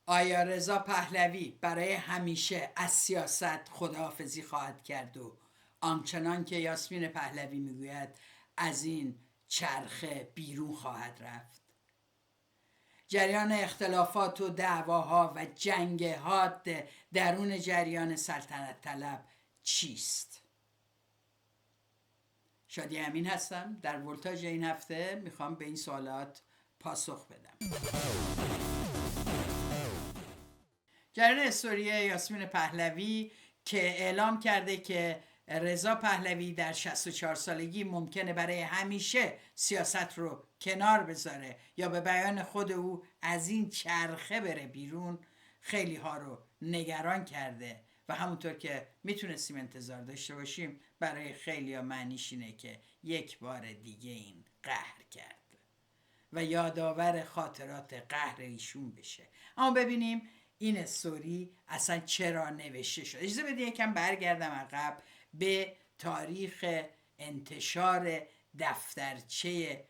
آیا رضا پهلوی برای همیشه از سیاست خداحافظی خواهد کرد و آنچنان که یاسمین پهلوی میگوید از این چرخه بیرون خواهد رفت؟ جریان اختلافات و دعواها و جنگ حاد درون جریان سلطنت طلب چیست؟ شادی امین هستم. در ولتاژ این هفته میخوام به این سوالات پاسخ بدم. جریان استوری یاسمین پهلوی که اعلام کرده که رضا پهلوی در 64 سالگی ممکنه برای همیشه سیاست رو کنار بذاره یا به بیان خود او از این چرخه بره بیرون، خیلی ها رو نگران کرده و همونطور که میتونستیم انتظار داشته باشیم برای خیلی ها معنیش اینه که یک بار دیگه این قهر کرد و یادآور خاطرات قهر ایشون بشه. اما ببینیم این استوری اصلا چرا نوشته شد. اجازه بدید یکم برگردم عقب به تاریخ انتشار دفترچه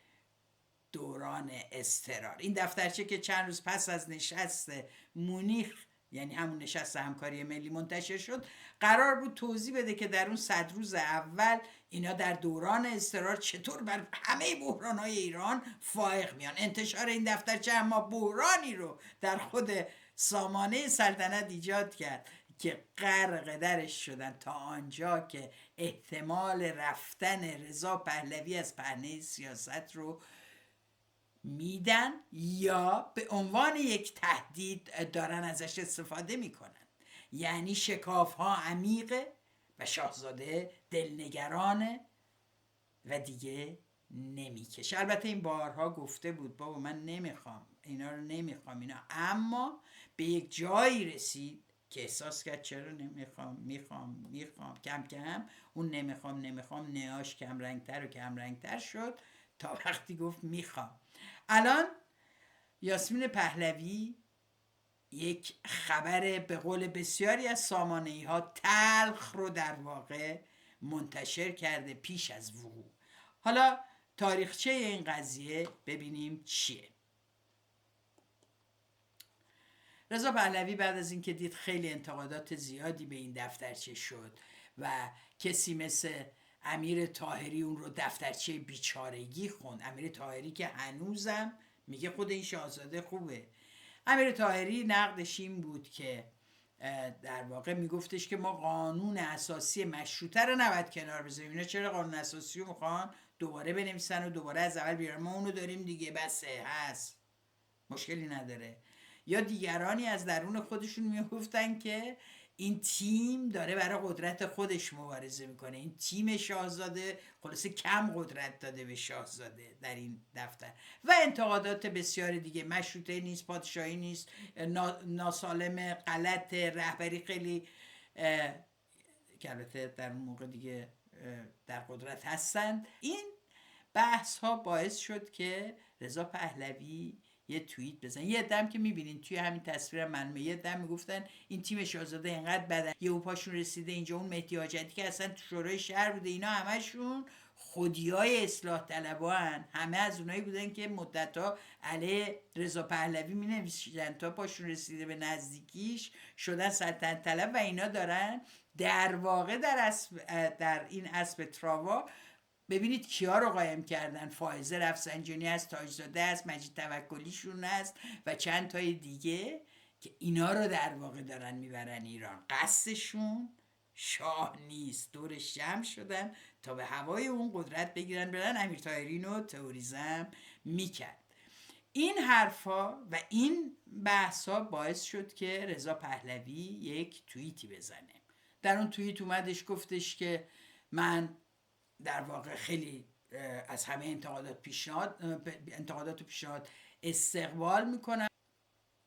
دوران اضطرار. این دفترچه که چند روز پس از نشست مونیخ، یعنی همون نشست همکاری ملی، منتشر شد، قرار بود توضیح بده که در اون 100 روز اول اینا در دوران اضطرار چطور بر همه بحران‌های ایران فائق میان. انتشار این دفترچه اما بحرانی رو در خود سامانه سلطنت ایجاد کرد که غرق درش شدن تا آنجا که احتمال رفتن رضا پهلوی از پهنه سیاست رو میدن یا به عنوان یک تهدید دارن ازش استفاده میکنن. یعنی شکاف ها عمیقه و شاهزاده دلنگرانه و دیگه نمیکشه. البته این بارها گفته بود بابا من نمیخوام اینا رو، نمیخوام اینا، اما به یک جایی رسید که احساس کرد چرا نمیخوام، میخوام. کم کم اون نمیخوام نهاش کم رنگتر شد تا وقتی گفت میخوام. الان یاسمین پهلوی یک خبر به قول بسیاری از سامانه‌ای ها تلخ رو در واقع منتشر کرده پیش از وقوع. حالا تاریخچه این قضیه ببینیم چیه. رضا پهلوی بعد از اینکه دید خیلی انتقادات زیادی به این دفترچه شد و کسی مثل امیر طاهری اون رو دفترچه بیچارگی خوند، امیر طاهری که هنوزم میگه خود این شاهزاده خوبه. امیر طاهری نقدش این بود که در واقع میگفتش که ما قانون اساسی مشروطه رو نباید کنار بذاریم. اینا چرا قانون اساسی رو میخوان دوباره بنویسن و دوباره از اول بیارن؟ ما اونو داریم دیگه، بسه، هست، مشکلی نداره. یا دیگرانی از درون خودشون میگفتن که این تیم داره برای قدرت خودش مبارزه میکنه، این تیم شاهزاده خلاصه کم قدرت داده به شاهزاده در این دفتر، و انتقادات بسیار دیگه. مشروطه نیست، پادشاهی نیست، ناسالم، غلط، رهبری خیلی که البته در اون موقع دیگه در قدرت هستند. این بحث ها باعث شد که رضا پهلوی یه توییت بزن. یه دم که میبینین توی همین تصویر من، یه دم میگفتن این تیم شاهزاده اینقدر بدن، یه پاشون رسیده اینجا. اون مهدی حاجتی که اصلا تو شورای شهر بوده، اینا همشون خودیای اصلاح طلبان، همه از اونایی بودن که مدت‌ها علیه رضا پهلوی مینوشتن تا پاشون رسیده به نزدیکیش شدن سلطنت طلب و اینا دارن در واقع در این اسب تراوا. ببینید کیا رو قایم کردن: فائزه رفسنجانی هست، تاجزاده است، مجید توکلیشون هست و چند تای دیگه که اینا رو در واقع دارن میبرن ایران. قصدشون شاه نیست، دورش جمع شدن تا به هوای اون قدرت بگیرن برن. امیر طاهری رو تئوریزم میکرد. این حرفا و این بحثا باعث شد که رضا پهلوی یک توییتی بزنه. در اون توییت اومدش گفتش که من در واقع خیلی از همه انتقادات و پیشنهاد استقبال میکنم،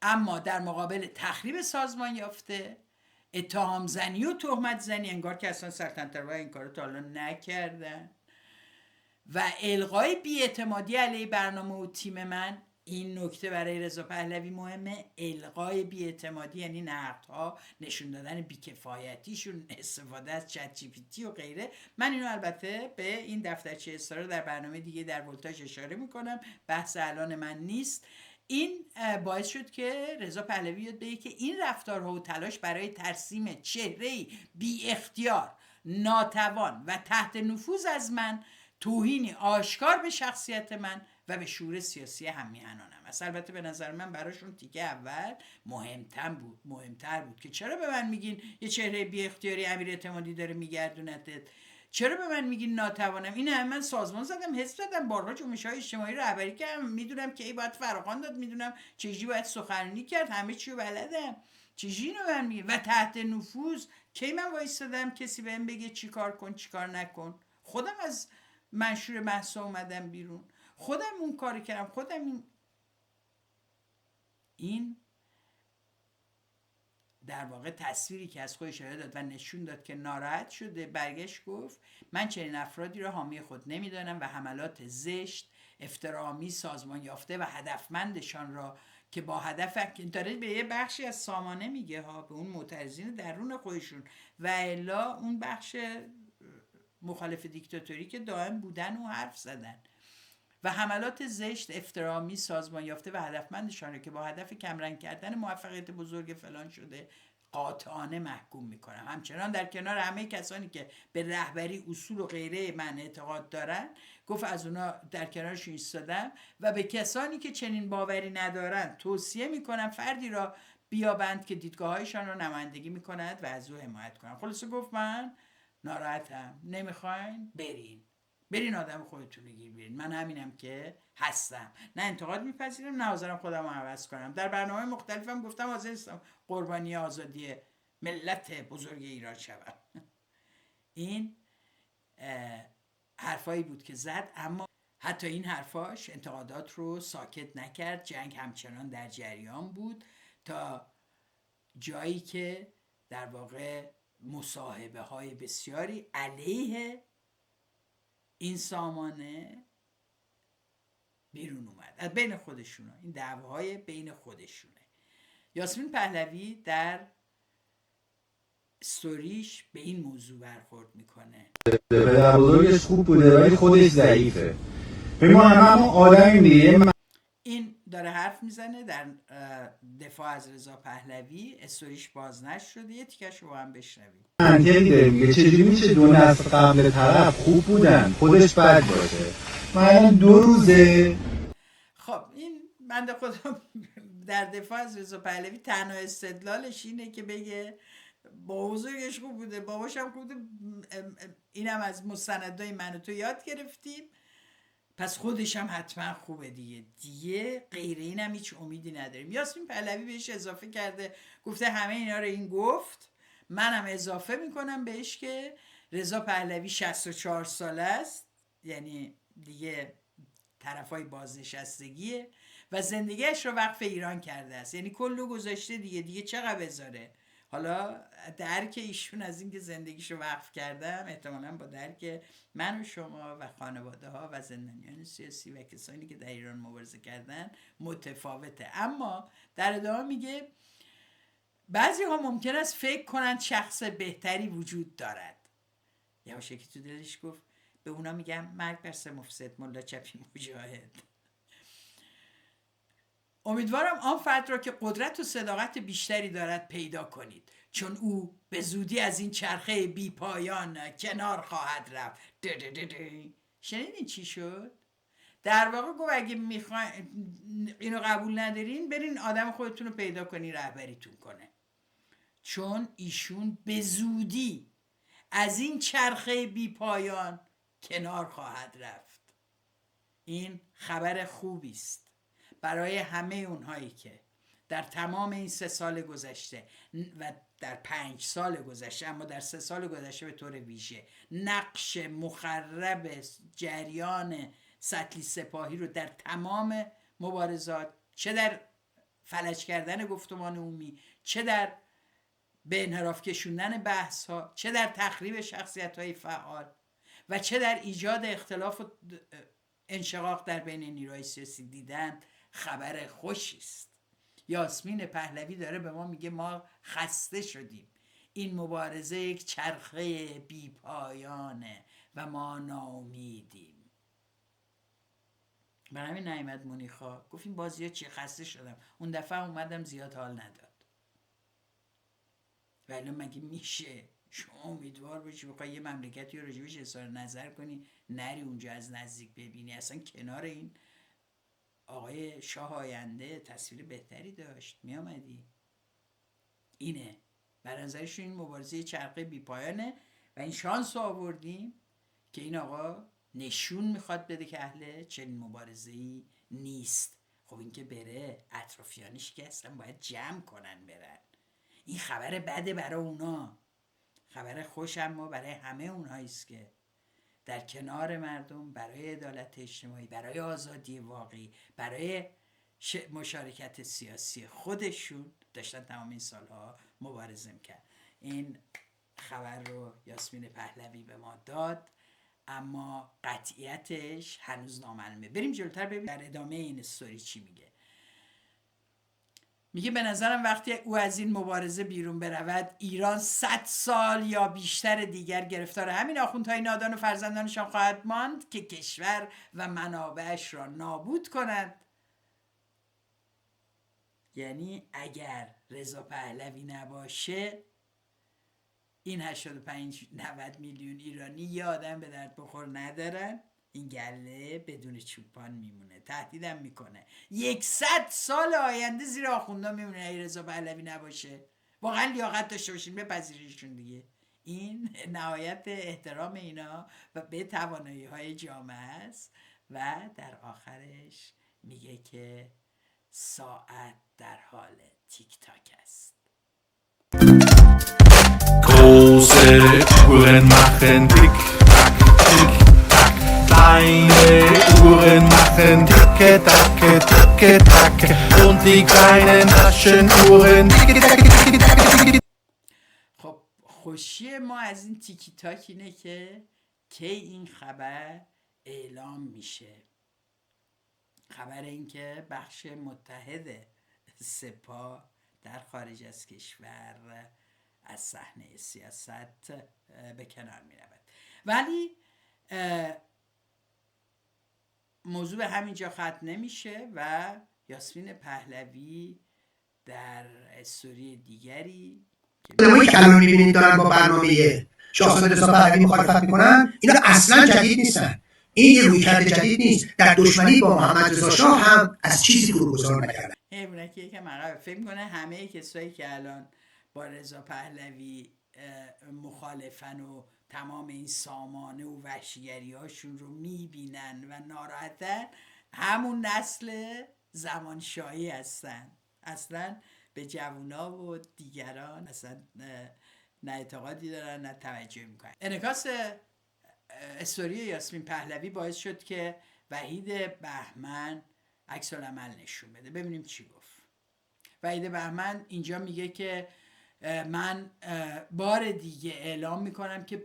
اما در مقابل تخریب سازمان یافته، اتهام زنی و تهمت زنی، انگار که اصلا سلطنت طلبها این کارو تا حالا نکردن، و الغای بی‌اعتمادی علیه برنامه و تیم من. این نکته برای رضا پهلوی مهمه: الغای بی‌اعتمادی یعنی نقدها، نشون دادن بیکفایتیشون، استفاده از چت جی پی تی و غیره. من اینو البته به این دفترچه استارا در برنامه دیگه در ولتاژ اشاره میکنم، بحث الان من نیست. این باعث شد که رضا پهلوی یاد بگیره که این رفتارها و تلاش برای ترسیم چهره‌ای بی اختیار، ناتوان و تحت نفوذ از من، توهینی آشکار به شخصیت من و به شعور سیاسی هممیهنانم است. البته به نظر من براشون تیکه اول مهمتر بود که چرا به من میگین یه چهره بی اختیاری امیر اعتمادی داره میگردونتت، چرا به من میگین ناتوانم؟ این همه من سازمان زدم، حزب زدم، بارها جنبش‌های اجتماعی رهبری کردم، میدونم که ای باید فراخوان داد، میدونم چجوری باید سخنرانی کرد، همه چیو بلدم، چجوری اینو من میگه؟ و تحت نفوذ کی من وایستادم کسی بهم بگه چی کار کن چی کار نکن؟ خودم از منشور مهسا اومدم بیرون، خودم اون کاری کردم، خودم این در واقع تصویری که از خودش ارائه داد و نشون داد که ناراحت شده، برگشت گفت من چنین افرادی را حامی خود نمیدانم و حملات زشت، افترامی، سازمان یافته و هدفمندشان را که با هدف داره به یه بخشی از سامانه میگه ها، به اون معترضین درون خودشون و الا اون بخش مخالف دیکتاتوری که دائم بودن و حرف زدن و حملات زشت، افترامی، سازمان یافته و هدفمندشان که با هدف کمرنگ کردن موفقیت بزرگ فلان شده قاطعانه محکوم میکنم. همچنان در کنار همه کسانی که به رهبری، اصول و غیره من اعتقاد دارن، گفت از اونا در کنارشون ایستادم و به کسانی که چنین باوری ندارن توصیه میکنم فردی را بیابند که دیدگاهایشان را نمایندگی میکند و از او حمایت کنند. خلاصه گفت من ناراحتم، نمیخواین برین آدم خودتون رو گیر بیارین، من همینم که هستم، نه انتقاد میپذیرم نه حاضرم خودم رو عوض کنم. در برنامه مختلفم گفتم حاضر نیستم قربانی آزادی ملت بزرگ ایران شدم. این حرفایی بود که زد، اما حتی این حرفاش انتقادات رو ساکت نکرد، جنگ همچنان در جریان بود تا جایی که در واقع مصاحبه های بسیاری علیه این سامانه بیرون اومد از بین خودشونه، این دعواهای بین خودشونه. یاسمین پهلوی در استوریش به این موضوع برخورد میکنه. پدر بزرگش خوب بوده ولی خودش ضعیفه. ما همه آدمیم دیگه. این داره حرف میزنه در دفاع از رضا پهلوی، استوریش باز نشده، یه تیکش رو هم بشنویم. منطقی داره میگه چجوری میشه دو نسل قبل طرف خوب بودن خودش بد باشه. من الان 2 روزه. خب این بنده خدا در دفاع از رضا پهلوی تنها استدلالش اینه که بگه با بزرگش خوب بوده، باباش هم خوب بوده، اینم از مستندای من و تو یاد گرفتیم، پس خودش هم حتما خوبه دیگه غیر این هم هیچ امیدی نداریم. یاسمین پهلوی بهش اضافه کرده، گفته همه اینا رو این گفت، منم اضافه میکنم بهش که رضا پهلوی 64 ساله است، یعنی دیگه طرفای بازنشستگیه و زندگیش رو وقف ایران کرده است، یعنی کلو گذاشته دیگه چقدر بذاره. حالا درک ایشون از اینکه زندگیشو وقف کردم احتمالاً با درک من و شما و خانواده ها و زندانیان سیاسی و کسانی که در ایران مبارزه کردن متفاوته. اما در ادامه میگه بعضی ها ممکن است فکر کنند شخص بهتری وجود دارد. یواش که تو دلش گفت به اونا میگم مرگ بر سه مفسد ملا چپی مجاهد. امیدوارم آن فرد را که قدرت و صداقت بیشتری دارد پیدا کنید، چون او به زودی از این چرخه بی پایان کنار خواهد رفت. شنیدین چی شد؟ در واقع گفت اگه میخواین اینو قبول ندارین برین آدم خودتون رو پیدا کنین رهبریتون کنه، چون ایشون به زودی از این چرخه بی پایان کنار خواهد رفت. این خبر خوبی است برای همه اونهایی که در تمام این 3 سال گذشته و در 5 سال گذشته، اما در 3 سال گذشته به طور ویژه نقش مخرب جریان سطلی سپاهی رو در تمام مبارزات، چه در فلج کردن گفتمان عمومی، چه در به انحراف کشوندن بحث ها، چه در تخریب شخصیت های فعال و چه در ایجاد اختلاف و انشقاق در بین نیروهای سیاسی دیدن، خبر خوشی است. یاسمین پهلوی داره به ما میگه ما خسته شدیم، این مبارزه یک چرخه بی پایانه و ما ناامیدیم. برای همین نیامد مونیخا، گفت این بازی ها چی، خسته شدم. اون دفعه اومدم زیاد حال نداد. ولی مگه میشه شما امیدوار باشی بخوای یه مملکتی رو راجبش اظهار نظر کنی، نری اونجا از نزدیک ببینی؟ اصلا کنار این آقای شاه آینده تصویر بهتری داشت، میامدی. اینه بر نظرشون این مبارزه چرخه بی پایانه و این شانس رو آوردیم که این آقا نشون میخواد بده که اهل چنین مبارزه‌ای نیست. خب این که بره، اطرافیانش که اصلا باید جمع کنن برن. این خبر بده برای اونا، خبر خوش اما برای همه اونهاییست که در کنار مردم برای عدالت اجتماعی، برای آزادی واقعی، برای مشارکت سیاسی خودشون داشتن تمام این سالها مبارزه میکرد. این خبر رو یاسمین پهلوی به ما داد، اما قطعیتش هنوز نامعلومه. بریم جلوتر ببینیم در ادامه این استوری چی میگه. میگه به نظرم وقتی او از این مبارزه بیرون برود، ایران 100 سال یا بیشتر دیگر گرفتار همین آخوندهای نادان و فرزندانشان خواهد ماند که کشور و منابعش را نابود کنند. یعنی اگر رضا پهلوی نباشه، این 85-90 میلیون ایرانی یه آدم به درد بخور ندارن، این گله بدون چوپان میمونه. تهدیدم میکنه 100 سال آینده زیر آخوندا میمونه اگه رضا پهلوی نباشه. واقعا لیاقت داشته باشین بپذیریشون دیگه. این نهایت احترام اینا و به توانایی های جامعه است. و در آخرش میگه که ساعت در حال تیک تاک است. Große Uhren machen tick, tack, tick, tack. Kleine Uhren machen ticke, tacke, ticke, tacke. Und die kleinen Taschenuhren ticke, tacke, ticke, tacke, ticke. خب خوشی ما از این تیکی تاک اینه که کی این خبر اعلام میشه. خبر این که بخش متحد سپاه در خارج از کشور از صحنه سیاست به کنار می رود. ولی موضوع به همینجا ختم نمیشه و یاسمین پهلوی در استوری دیگری آدمایی که الان میبینید دارن با برنامه شاهزاده رضا پهلوی مخالفت میکنن، اینا اصلا جدید نیستن. این یه رویکرد جدید نیست. در دشمنی با محمد رضا شاه هم از چیزی فروگذار نکردن. حیوانه که عقب فکر میکنه همه کسایی که الان با رضا پهلوی مخالفن و تمام این سامانه و وحشیگری هاشون رو میبینن و ناراحتن، همون نسل زمانشاهی هستن. اصلا به جوونا و دیگران اصلا نه اعتقادی دارن نه توجه میکنن. انعکاس استوری یاسمین پهلوی باعث شد که وحید بهمن عکس العمل نشون بده. ببینیم چی گفت. وحید بهمن اینجا میگه که من بار دیگه اعلام میکنم که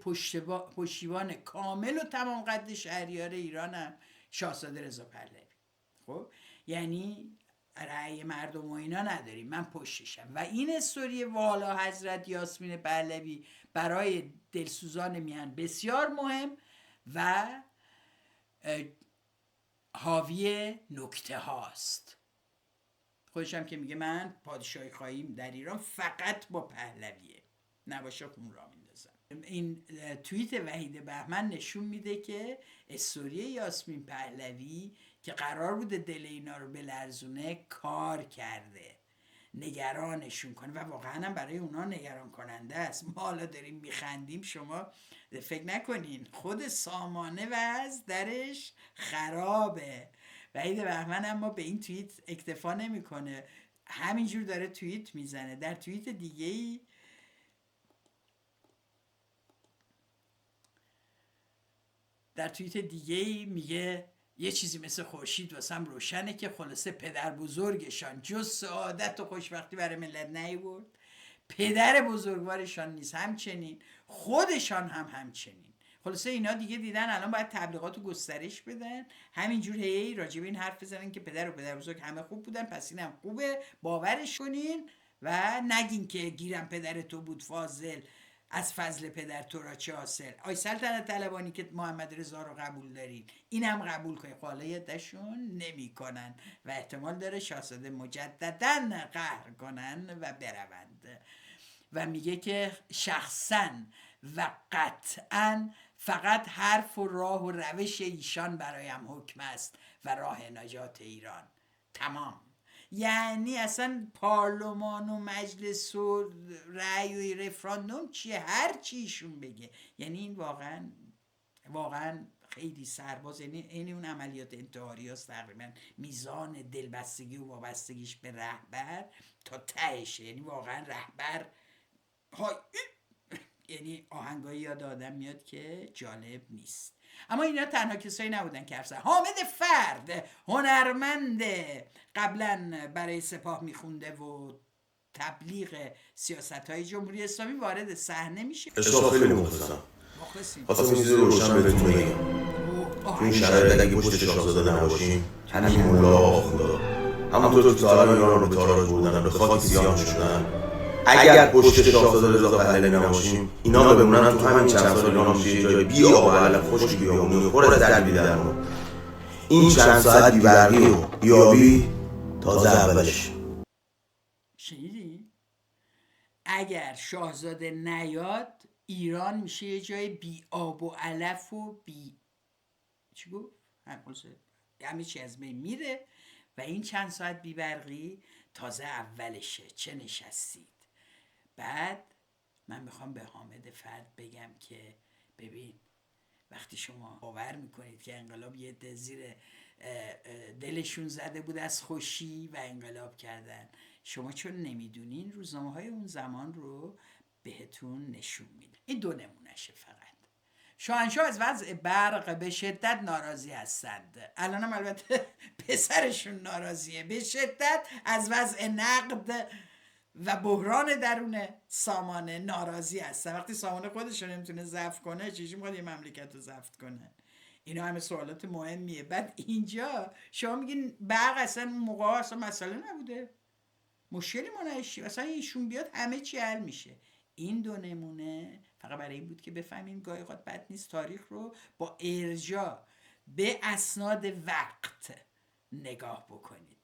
پشتیبان کامل و تمام قد شهریار ایرانم شاهزاده رضا پهلوی. خب یعنی رأی مردم و اینا نداریم، من پشتشم. و این استوری والا حضرت یاسمین پهلوی برای دلسوزان میهن بسیار مهم و حاوی نکته هاست. خودشم که میگه من پادشاهی خواهیم در ایران فقط با پهلویه، نباشه خون را میندازم. این توییت وحید بهمن نشون میده که استوری یاسمین پهلوی که قرار بوده دل اینا رو بلرزونه کار کرده، نگرانشون کنه و واقعا هم برای اونا نگران کننده است. ما حالا داریم میخندیم، شما فکر نکنین خود سامانه وضع درش خرابه. وحید بهمن اما به این توییت اکتفا نمیکنه، همینجور داره توییت میزنه. در توییت دیگه‌ای میگه یه چیزی مثل خورشید واسم روشنه که خلاصه پدر بزرگشان جز سعادت و خوشبختی برای ملت نیورد، پدر بزرگوارشان نیست همچنین، خودشان هم همچنین. خلاصه اینا دیگه دیدن الان باید تبلیغات رو گسترش بدن، همینجور هی راجع به این حرف بزنن که پدر و پدر بزرگ همه خوب بودن پس اینم خوبه، باورش کنین و نگین که گیرم پدر تو بود فاضل از فضل پدر تو را چه حاصل؟ آی سلطنت طلبانی که محمد رضا رو قبول دارین اینم قبول کنید. حالا یه دشون نمی کنن و احتمال داره شاهزاده مجددا قهر کنن و بروند و میگه که شخصا و قطعا فقط حرف و راه و روش ایشان برایم حکم است و راه نجات ایران. تمام. یعنی اصلا پارلمان و مجلس و رأی و رفراندوم چیه، هر چیشون بگه. یعنی این واقعا خیلی سرباز، یعنی اون عملیات انتحاری هست تقریبا میزان دلبستگی و وابستگیش به رهبر تا تهشه. یعنی واقعا رهبر یعنی آهنگایی یاد آدم میاد که جالب نیست. اما اینا تنها کسایی نبودن که حرف زدن. حامد فرد هنرمنده قبلا برای سپاه میخونده و تبلیغ سیاست‌های جمهوری اسلامی وارد صحنه میشه. اشتاق خیلی مخلصم. مخلصیم. خواستم یه چیزی روشن بهتون بگم. تو این شرایط اگه پشت شاهزاده نباشیم، همین مولا آخوندا همونطور که تالار ایران رو به تاراج بردن، به خاک سیاه شدن، اگر پشت شاهزاده رضا پهلوی نباشیم، اینا بمونن تو همین چند سال ایران میشه یه جای بی آب و علف، خشک بیابونی و پر از درد بی‌درمون. این چند ساعت بی‌برقی و بیابی تازه اولش. شنیدی؟ اگر شاهزاده نیاد ایران میشه یه جای بی آب و علف و چی گفت؟ همه چی از بین میره و این چند ساعت بی‌برقی تازه اولشه. چه نشستید؟ بعد من میخوام به حامد فرد بگم که ببین، وقتی شما باور میکنید که انقلاب یه زیر دلشون زده بود از خوشی و انقلاب کردن، شما چون نمیدونین روزنامه های اون زمان رو بهتون نشون میده. این دو نمونشه فقط. شاهنشاه از وضع برق به شدت ناراضی هستند. الانم البته پسرشون ناراضیه به شدت از وضع نقد و بحران درون سامانه ناراضی هستن. وقتی سامانه خودش رو نمیتونه ضبط کنه، چجوری میخواد یه مملکت رو ضبط کنه؟ اینا همه سوالات مهمیه. بعد اینجا شما میگین برق اصلا اون موقع اصلا مسئله نبوده، مشکلی منعشی، اصلا ایشون بیاد همه چی حل میشه. این دو نمونه فقط برای این بود که بفهمیم گاهی اوقات بد نیست تاریخ رو با ارجاع به اسناد وقت نگاه بکنید.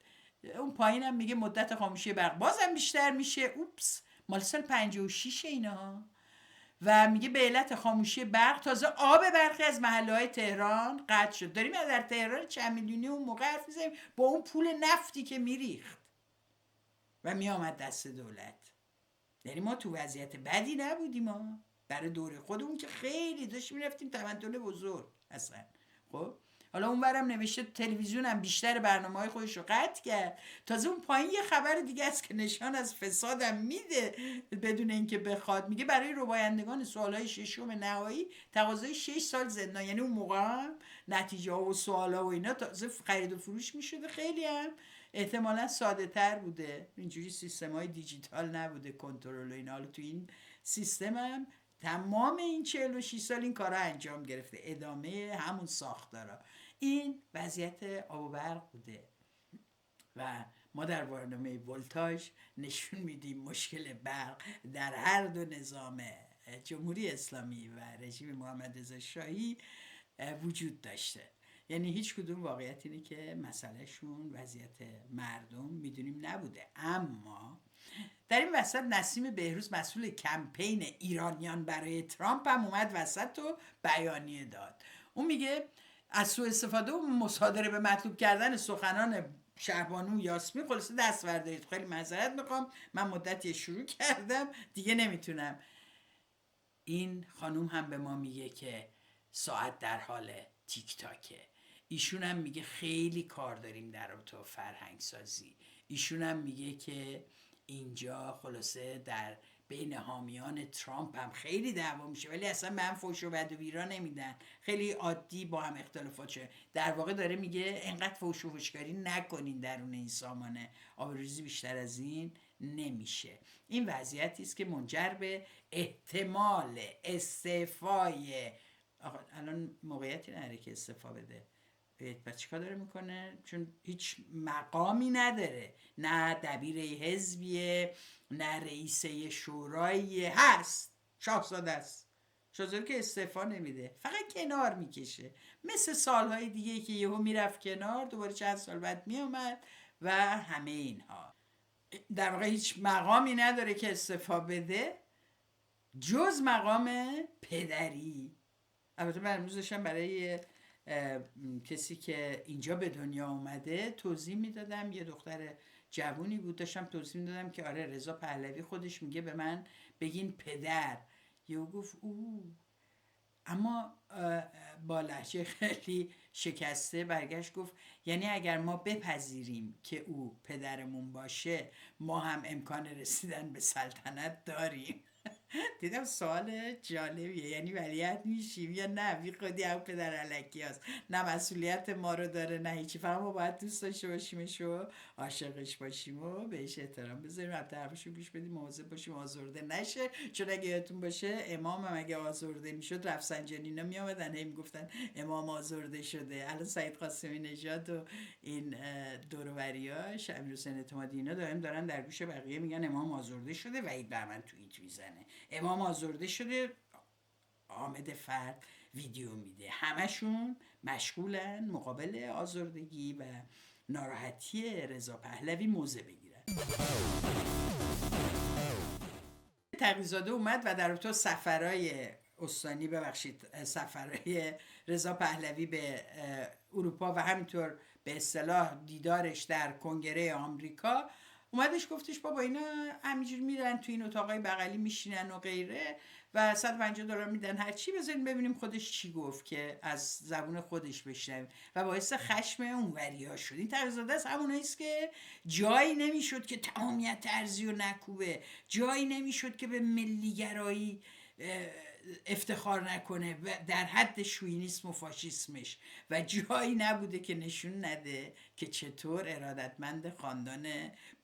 اون پایین هم میگه مدت خاموشی برق بازم بیشتر میشه. اوپس، مال سال 56 اینا. و میگه به علت خاموشی برق تازه آب برقی از محله‌های تهران قطع شد. داریم در تهران چند میلیونی اون موقع حرف میزنیم با اون پول نفتی که میریخت و میامد دست دولت. یعنی ما تو وضعیت بدی نبودیم. ما برای دوره خودمون که خیلی داشتیم میرفتیم تمدن بزرگ اصلا. خب حالا اونورم نوشته تلویزیون هم بیشتر برنامه‌های خودش رو قطع کرد. تازه اون پایین یه خبر دیگه است که نشان از فسادم میده بدون اینکه بخواد. میگه برای ربایندگان سوالهای ششم نهایی تقاضای 6 سال زندان. یعنی اون موقع هم نتیجه ها و سوالا و اینا تازه خرید و فروش میشده، خیلی هم احتمالا ساده تر بوده. اینجوری سیستم های دیجیتال نبوده، کنترل و اینا. حالا تو این سیستم هم تمام این 46 سال این کارا انجام گرفته، ادامه همون ساختارا. این وضعیت آب و برق بوده و ما در برنامه ولتاژ نشون میدیم مشکل برق در هر دو نظام جمهوری اسلامی و رژیم محمد رضا شاهی وجود داشته. یعنی هیچ کدوم واقعیت اینه که مسئلهشون وضعیت مردم میدونیم نبوده. اما در این وسط نسیم بهروز مسئول کمپین ایرانیان برای ترامپ هم اومد وسط و بیانیه داد. اون میگه از سوء استفاده و مصادره به مطلوب کردن سخنان شهبانو یاسمین خلاصه دست بردارید. خیلی معذرت میخوام، من مدتی شروع کردم دیگه نمیتونم. این خانوم هم به ما میگه که ساعت در حال تیک تاکه. ایشون هم میگه خیلی کار داریم در رابطه فرهنگ سازی. ایشون هم میگه که اینجا خلاصه در بین حامیان ترامپ هم خیلی دعوا میشه ولی اصلا به هم فحش و بد و بیرا نمیدن، خیلی عادی با هم اختلافات شه. در واقع داره میگه انقدر فحش و فحشکاری نکنین درون این سامانه، آبروریزی بیشتر از این نمیشه. این وضعیتی است که منجر به احتمال استعفای الان موقعیتی نداره که استعفا بده. بعد چیکار داره میکنه؟ چون هیچ مقامی نداره، نه دبیر حزبیه نه رئیس شورایی هست شاهزاده است. شاهزاده که استعفا نمیده، فقط کنار میکشه، مثل سالهای دیگه که یهو میرفت کنار، دوباره چند سال بعد میومد و همه اینها. در واقع هیچ مقامی نداره که استعفا بده جز مقام پدری. البته من امروز داشتم برای کسی که اینجا به دنیا اومده توضیح میدادم، یه دختر جوونی بود، داشتم توضیح میدادم که آره رضا پهلوی خودش میگه به من بگین پدر. یهو گفت او، اما با لهجه خیلی شکسته برگشت گفت یعنی اگر ما بپذیریم که او پدرمون باشه ما هم امکان رسیدن به سلطنت داریم. دیدم سوال جالبیه، یعنی ولیعهد میشیم یا نه؟ بی خودی هم پدر علکی هست، نه مسئولیت ما رو داره نه هیچی، فقط ما باید دوست داشته باشیمش و عاشقش باشیم و بهش احترام بذاریم، حتی حرفشو گوش بدیم، مواظب باشیم آزرده نشه. چون اگه یادتون باشه امام هم اگه آزرده میشد رفسنجانینا میامدن هی میگفتن امام آزرده شده. الان سعید قاسمی نژاد و این دوروریاش امیرحسین اعتمادی اینا دارن در گوش بقیه میگن امام آزرده شده، وحید بهمن توییت میزنه امام آزرده شده، حامد فرد ویدیو میده، همشون مشغولن مقابل آزردگی و ناراحتی رضا پهلوی موضع بگیرن. تقی‌زاده اومد و در تو سفرهای استانی، ببخشید سفرهای رضا پهلوی به اروپا و همینطور به اصطلاح دیدارش در کنگره آمریکا، اومدش گفتش بابا اینا همینجور میرن تو این اتاقای بغلی میشینن و غیره و $150 میدن هر چی، بذارین ببینیم خودش چی گفت که از زبون خودش بشنویم. و باعث خشم اونوریا شد. این تقی‌زاده است هموناییست که جایی نمیشد که تمامیت ارضی و نکوبه، جایی نمیشد که به ملیگرایی افتخار نکنه در حد شوینیسم و فاشیسمش، و جایی نبوده که نشون نده که چطور ارادتمند خاندان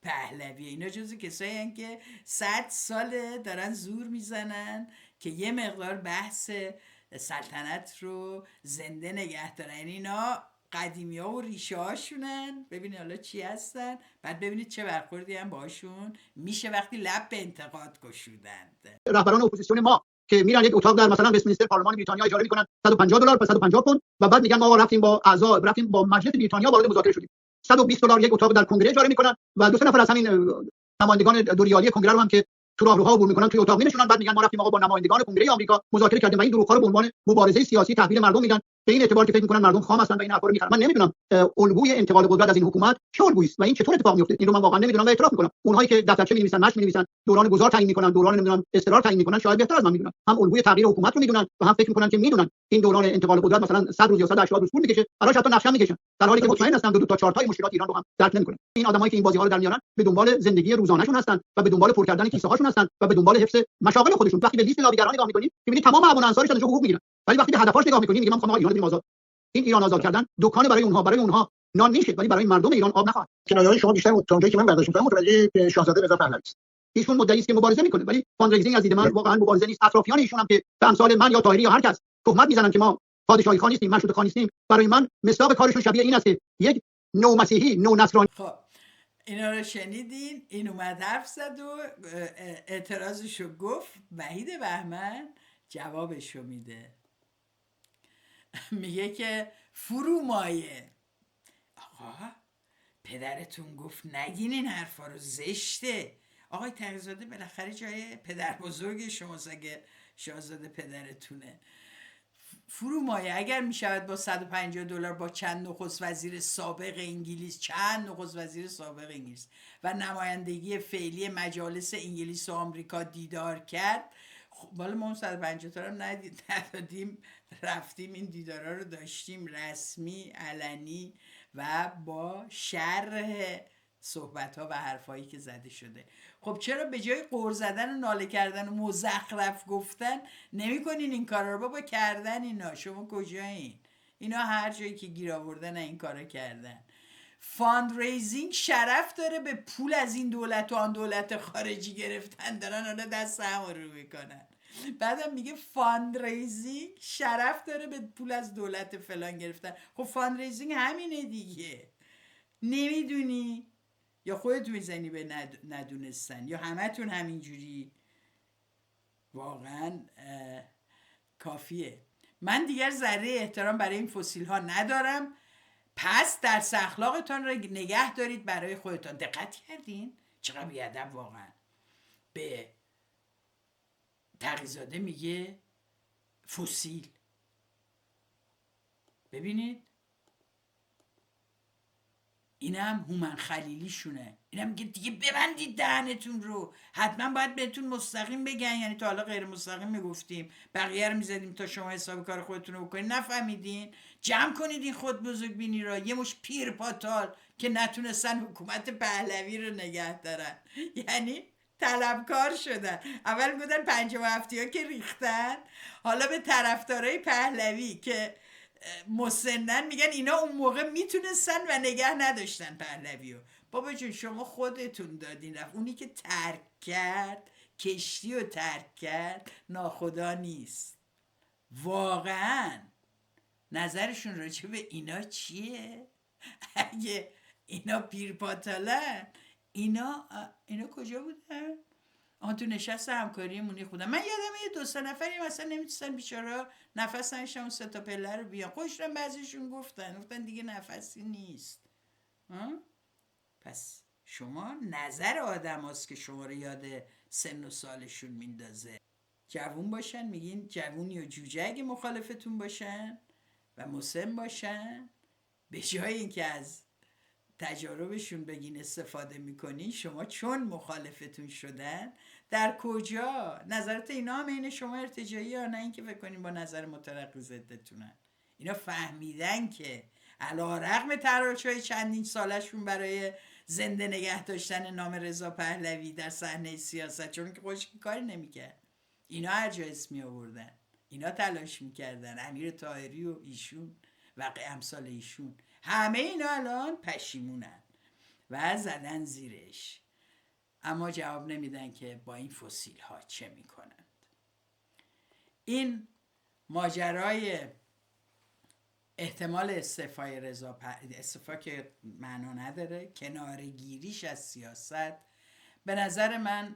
پهلوی. اینا جزو کسایی هستن که 100 ساله دارن زور میزنن که یه مقدار بحث سلطنت رو زنده نگه دارن. اینا قدیمی ها و ریشه هاشونن، ببینید حالا چی هستن، بعد ببینید چه برخوردی هم باشون میشه وقتی لب به انتقاد گشودند. رهبران اپوزیسیون ما که میرن یک اتاق در مثلا وستمینستر پارلمان بریتانیا اجاره میکنن $150 و 150 پوند و بعد میگن ما رفتیم با اعضا، رفتیم با مجلس بریتانیا وارد مذاکره شدیم. $120 یک اتاق در کنگره اجاره میکنن و دو سه نفر از همین نمایندگان دوریالی کنگره رو هم که تو راهروها عبور میکنن توی اتاق میشونن، بعد میگن ما رفتیم آقا با نمایندگان کنگره آمریکا مذاکره کردیم و این دروغ‌ها رو به عنوان مبارزه سیاسی تحویل مردم میدن به این اعتبار که فکر میکنن مردم خام هستن و این حرفا رو میخرن. من نمیدونم الگوی انتقال قدرت از این حکومت چه الگویی است و این چطور اتفاق میفته، این رو من واقعا نمیدونم و اعتراف میکنم اونهایی که دفترچه می‌نویسن، مشت می‌نویسن، دوران گذار تعیین میکنن، دوران نمیدونم استقرار تعیین میکنن، شاید بهتر از من میدونن، هم الگوی تغییر حکومت رو میدونن و هم فکر میکنن که میدونن این دوران انتقال قدرت مثلا 100 روز یا 180 روز طول میکشه، براش حتی نقشه میکشن، در حالی که مطمئن هستم دو تا چهار تا مشکلات ایران رو هم درک نمیکنن. این آدمایی که این بازی‌ها رو در میارن به دنبال زندگی روزانه‌شون هستن و به دنبال پر کردن کیسه هاشون هستن و به دنبال حفظ مشاغل خودشون. وقتی به لیست لابیگران نگاه میکنید میبینید تمام ابونانسارش ازش حقوق میگیرن، ولی وقتی به هدفاش نگاه میکنید میگه من میخوام ایران بدیم آزاد. این ایران آزاد کردن دکان برای اونها نان میشه، ولی برای مردم ایران آب نخواهد. کنایه‌های شما بیشتر تا اونجایی که من برداشت می‌کنم متوجه شاهزاده رضا پهلوی است. ایشون مدعی است که مبارزه میکنه، ولی فاندریزینگ از دید من واقعا مبارزه نیست. اطرافیان ایشون هم که به امثال من یا طاهری یا هر کس تهمت میزنن که ما پادشاهی خان نیستیم، مشروطه خان نیستیم، برای من مصداق کارشون شبیه این است که یک نو مسیحی، نو نصرانی. خب اینا رو شنیدین، این اومد حرف زد و اعتراضشو گفت، وحید بهمن جوابشو میده. میگه که فرومایه آقا پدرتون گفت نگین این حرفا رو، زشته. آقای تقی‌زاده بالاخره جای پدر بزرگ شماست اگه شاهزاده پدرتونه. فرومایه اگر میشود با $150 با چند نخست وزیر سابق انگلیس و نمایندگی فعلی مجالس انگلیس و آمریکا دیدار کرد، بالا ما اون $150 هم ندادیم، رفتیم این دیدارا رو داشتیم رسمی علنی و با شرح صحبت‌ها و حرفایی که زده شده. خب چرا به جای قور زدن و ناله کردن و مزخرف گفتن نمی‌کنین این کارا رو؟ بابا کردن اینا، شما کجایین؟ اینا هر جایی که گیر آوردن این کارا کردن. فاندریزینگ شرف داره به پول از این دولت و آن دولت خارجی گرفتن، دارن حالا دست هم رو میکنن. بعدم میگه فاندریزینگ شرف داره به پول از دولت فلان گرفتن. خب فاندریزینگ همینه دیگه، نمیدونی یا خودت میزنی به ندونستن یا همتون همینجوری؟ واقعا کافیه. من دیگر ذره احترام برای این فسیل ها ندارم، پس درس اخلاقتان را نگه دارید برای خودتان. دقت کردین چقدر بیادب واقعا. به تقی‌زاده میگه فسیل. ببینید اینم هومن خلیلی شونه، اینم میگه دیگه ببندید دهنتون رو، حتما باید بهتون مستقیم بگن. یعنی تا حالا غیر مستقیم میگفتیم، بقیه رو میزدیم تا شما حساب کار خودتون رو بکنید، نفهمیدین. جمع کنید این خود بزرگ بینی را، یه مش پیر پاتال که نتونستن حکومت پهلوی رو نگه دارن. یعنی طلبکار شدن. اول بودن 57 ها که ریختن، حالا به طرفدارای پهلوی که مسنن میگن اینا اون موقع میتونستن و نگه نداشتن پهلویو. بابا جون شما خودتون دادین رفت. اونی که ترک کرد، کشتی رو ترک کرد، ناخدا نیست. واقعا نظرشون راجع به اینا چیه؟ اگه اینا پیرپاتالن، اینا کجا بودن؟ تو نشست همکاریمونی خودم. من یادم یه 2-3 نفری مثلا نمیتونستن بیچارا نفس نشن اون 3 تا پله رو بیان. خوشم بعضیشون گفتن دیگه نفسی نیست. پس شما نظر آدم هست که شما رو یاد سن و سالشون میندازه. جوون باشن میگین جوونی و جوجه اگه مخالفتون باشن و مسن باشن، به جای اینکه از تجاربشون بگین استفاده میکنین، شما چون مخالفتون شدن در کجا؟ نظرات اینا هم این شما ارتجاعی ها، نه اینکه فکر کنین با نظر مترقی ضدتونن. اینا فهمیدن که علیرغم تلاش‌های چندین سالشون برای زنده نگه داشتن نام رضا پهلوی در صحنه سیاست، چون که خودش کاری نمیکرد، اینا هر جا اسمی آوردن، اینا تلاش میکردن، امیر طاهری و ایشون و امثال ایشون، همه اینا الان پشیمونن و زدن زیرش، اما جواب نمیدن که با این فسیل ها چه میکنند. این ماجرای احتمال استعفای رضا استعفا که معنا نداره، کنارگیریش از سیاست، به نظر من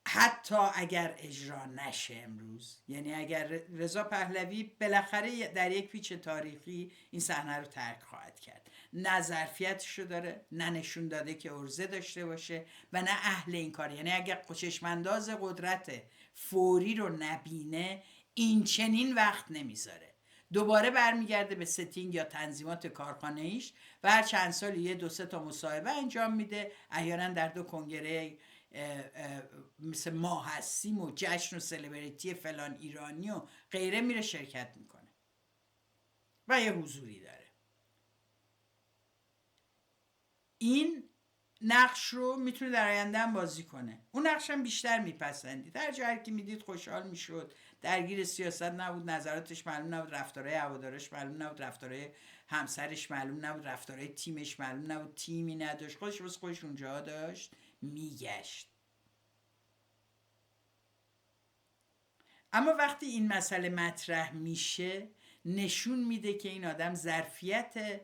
حتی اگر اجرا نشه امروز، یعنی اگر رضا پهلوی بالاخره در یک پیچ تاریخی این صحنه رو ترک خواهد کرد، نه ظرفیتش رو داره، نه نشون داده که عرضه داشته باشه و نه اهل این کار. یعنی اگر چشمانداز قدرت فوری رو نبینه، این چنین وقت نمیذاره، دوباره برمیگرده به ستینگ یا تنظیمات کارخانه ایش و هر چند سال 1-2 تا مصاحبه انجام میده، احیانا در 2 کنگره مثل ما هستیم و جشن و سلبریتی فلان ایرانی و غیره میره شرکت میکنه و یه حضوری داره. این نقش رو میتونه در آینده هم بازی کنه. اون نقش هم بیشتر میپسندید. هر جا هر کی میدید خوشحال میشد، درگیر سیاست نبود، نظراتش معلوم نبود، رفتارهای هوادارش معلوم نبود، رفتارهای همسرش معلوم نبود، رفتارهای تیمش معلوم نبود، تیمی نداشت، خودش واسه خودش اونجا داشت میگشت. اما وقتی این مسئله مطرح میشه، نشون میده که این آدم ظرفیت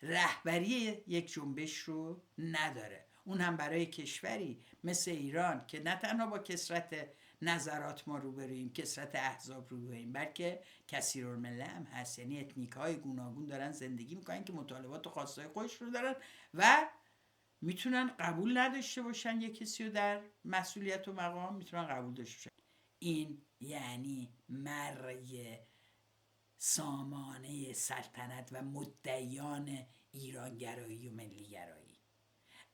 رهبری یک جنبش رو نداره، اون هم برای کشوری مثل ایران که نه تنها با کثرت نظرات ما روبرویم، کثرت احزاب روبرویم، بلکه کثیرالمله هم هست، یعنی اتنیک‌های گوناگون دارن زندگی میکنن که مطالبات و خواستهای خودش رو دارن و میتونن قبول نداشته باشن یک کسی رو در مسئولیت و مقام، میتونن قبول داشته باشن. این یعنی مرگ سامانه سلطنت و مدعیان ایرانگرایی و ملیگرایی.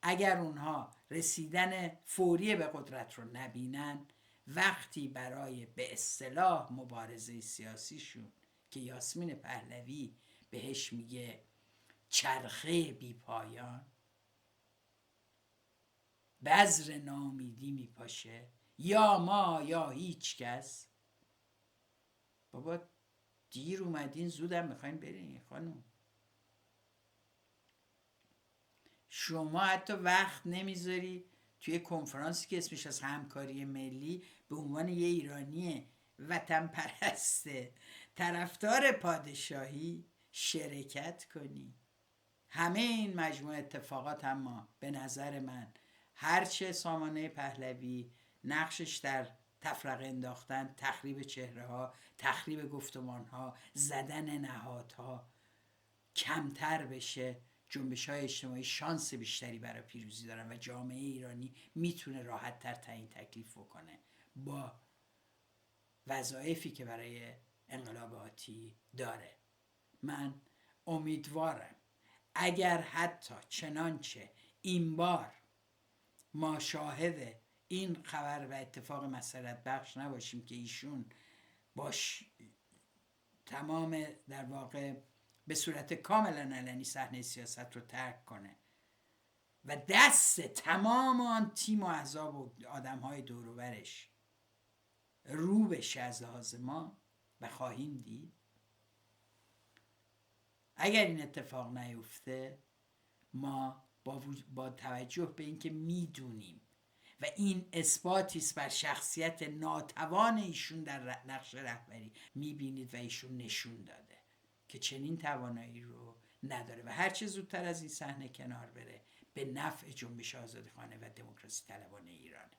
اگر اونها رسیدن فوری به قدرت رو نبینن، وقتی برای به اصطلاح مبارزه سیاسیشون که یاسمین پهلوی بهش میگه چرخه بی پایان، بذر ناامیدی میپاشه، یا ما یا هیچ کس. بابا دیر اومدین، زودم میخواین برین خانم. شما حتی وقت نمیذاری توی کنفرانسی که اسمش از همکاری ملی به عنوان یه ایرانی وطن پرسته طرفدار پادشاهی شرکت کنی. همه این مجموعه اتفاقات اما به نظر من هرچه سامانه پهلوی نقشش در تفرقه انداختن، تخریب چهره ها، تخریب گفتمان ها، زدن نهادها کمتر بشه، جنبش های اجتماعی شانس بیشتری برای پیروزی دارن و جامعه ایرانی میتونه راحت تر تعیین تکلیف بکنه با وظایفی که برای انقلاب آتی داره. من امیدوارم اگر حتی چنانچه این بار ما شاهد این خبر و اتفاق مسرت بخش نباشیم که ایشون باش تمام در واقع به صورت کاملا علنی صحنه سیاست رو ترک کنه و دست تمام آن تیم و احزاب و آدم های دور و برش رو بشه از لحاظ ما و خواهیم دید. اگر این اتفاق نیفته ما با توجه به اینکه میدونیم و این اثباتی است بر شخصیت ناتوان ایشون در نقش رهبری، میبینید و ایشون نشون داده که چنین توانایی رو نداره و هر چه زودتر از این صحنه کنار بره به نفع جنبش آزادیخوانه و دموکراسی طلبانه ایرانه.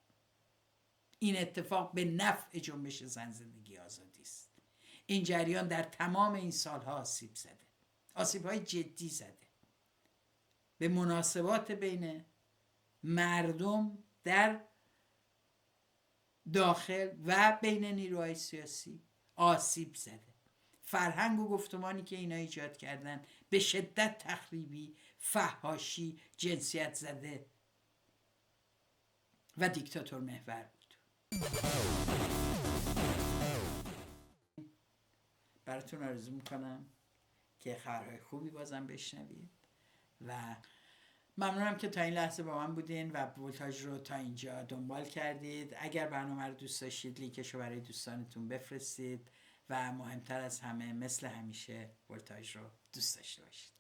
این اتفاق به نفع جنبش زن زندگی آزادی است. این جریان در تمام این سالها آسیب زده، آسیب‌های جدی زده به مناسبات بین مردم در داخل و بین نیروهای سیاسی آسیب زده. فرهنگ و گفتمانی که اینا ایجاد کردن به شدت تخریبی، فحاشی، جنسیت زده و دیکتاتور محور بود. براتون آرزو میکنم که خبرهای خوبی بازم بشنوید و ممنونم که تا این لحظه با من بودین و ولتاژ رو تا اینجا دنبال کردید. اگر برنامه رو دوست داشتید لینکش رو برای دوستانتون بفرستید و مهمتر از همه مثل همیشه ولتاژ رو دوست داشته باشید.